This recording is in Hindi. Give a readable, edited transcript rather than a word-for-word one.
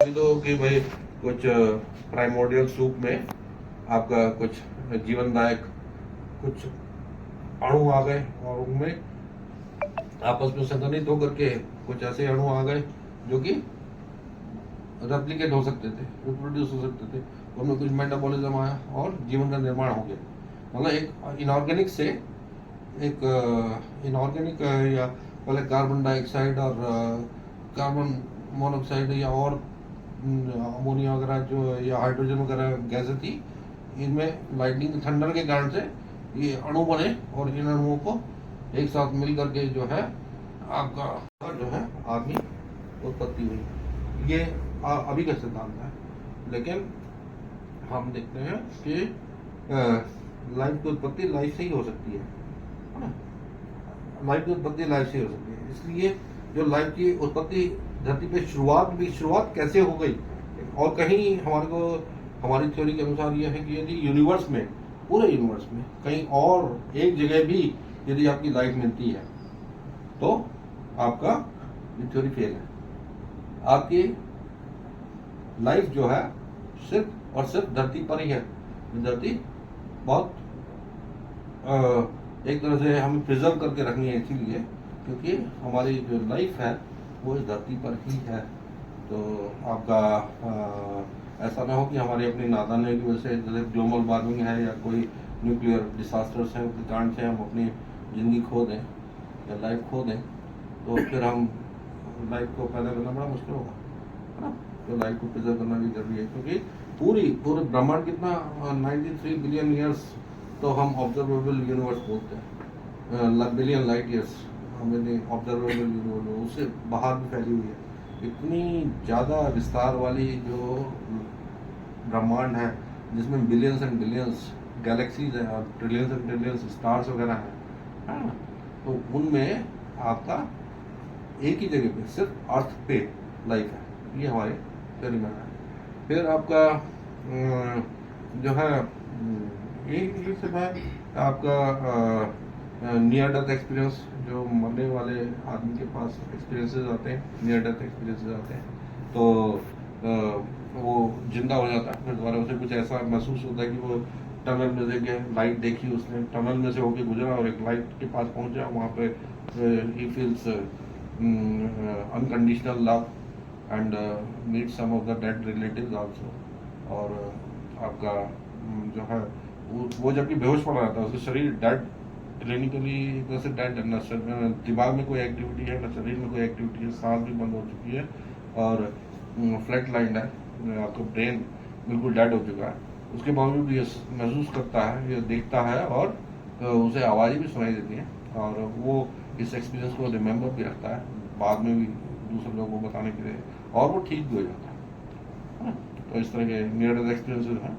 तो कि भाई कुछ प्राइमोर्डियल सूप में आपका कुछ जीवनदायक कुछ अणु आ गए और उनमें आपस में संघनित होकर के कुछ ऐसे अणु आ गए जो कि रेप्लिकेट हो सकते थे, रिप्रोड्यूस हो सकते थे। उनमें कुछ मेटाबॉलिज्म आया और जीवन का निर्माण हो गया। मतलब एक इनऑर्गेनिक से एक इनऑर्गेनिक या पहले कार्बन डाइऑक्साइड और कार्बन मोनोऑक्साइड या और अमोनिया वगैरह जो या हाइड्रोजन वगैरह गैसें थी, इनमें लाइटनिंग थंडर के कारण से ये अणु बने और इन अणुओं को एक साथ मिल करके जो है आपका जो है आग की उत्पत्ति हुई। ये अभी का सिद्धांत है, लेकिन हम देखते हैं कि लाइफ की उत्पत्ति लाइफ से ही हो सकती है ना। लाइफ की उत्पत्ति लाइफ से ही हो सकती है। इसलिए जो लाइफ की उत्पत्ति धरती पे शुरुआत कैसे हो गई, और कहीं हमारे को हमारी थ्योरी के अनुसार यह है कि यदि यूनिवर्स में, पूरे यूनिवर्स में कहीं और एक जगह भी यदि आपकी लाइफ मिलती है तो आपका ये थ्योरी फेल है। आपकी लाइफ जो है सिर्फ और सिर्फ धरती पर ही है। धरती बहुत एक तरह से हमें प्रिजर्व करके रखनी है, इसीलिए क्योंकि हमारी जो लाइफ है वो इस धरती पर ही है। तो आपका ऐसा ना हो कि हमारी अपनी नादानी की वजह से, जैसे ग्लोबल वार्मिंग है या कोई न्यूक्लियर डिसास्टर्स हैं, उसके कारण से हम अपनी ज़िंदगी खो दें या लाइफ खो दें, तो फिर हम लाइफ को पैदा करना बड़ा मुश्किल होगा, है ना। तो लाइफ को प्रिजर्व करना भी जरूरी है, क्योंकि पूरे ब्रह्मांड कितना 93 बिलियन ईयर्स तो हम ऑब्जर्वेबल यूनिवर्स बोलते हैं, बिलियन लाइट ईयर्स हमें ऑब्जर्वेबल यूनिवर्स, उससे बाहर भी फैली हुई है। इतनी ज़्यादा विस्तार वाली जो ब्रह्मांड है, जिसमें बिलियंस एंड बिलियंस गैलेक्सीज हैं और ट्रिलियंस एंड ट्रिलियंस स्टार्स वगैरह हैं, है ना। तो उनमें आपका एक ही जगह पे सिर्फ अर्थ पे लाइफ है, ये हमारे थ्योरी में है। फिर आपका जो है ये सब है आपका नियर डेथ एक्सपीरियंस, जो मरने वाले आदमी के पास एक्सपीरियंसेस आते हैं, नियर डेथ एक्सपीरियंसेस आते हैं, तो वो जिंदा हो जाता है, फिर दोबारा उसे कुछ ऐसा महसूस होता है कि वो टनल में से लाइट देखी, उसने टनल में से होके गुजरा और एक लाइट के पास पहुंचा, वहाँ पे ही feels unconditional love and meet some of the dead relatives also. और आपका जो है वो जबकि बेहोश पड़ा रहता है, उसका शरीर डेड, क्लिनिकली वैसे डेड है, न दिमाग में कोई एक्टिविटी है, न शरीर में कोई एक्टिविटी है, सांस भी बंद हो चुकी है और फ्लैट लाइंड है, आपका ब्रेन बिल्कुल डेड हो चुका है। उसके बावजूद ये महसूस करता है, ये देखता है और उसे आवाज़ें भी सुनाई देती हैं, और वो इस एक्सपीरियंस को रिमेंबर भी रखता है बाद में भी दूसरे लोगों को बताने के लिए, और वो ठीक भी हो जाता है ना। तो इस तरह के नियर डेथ एक्सपीरियंसेस हैं।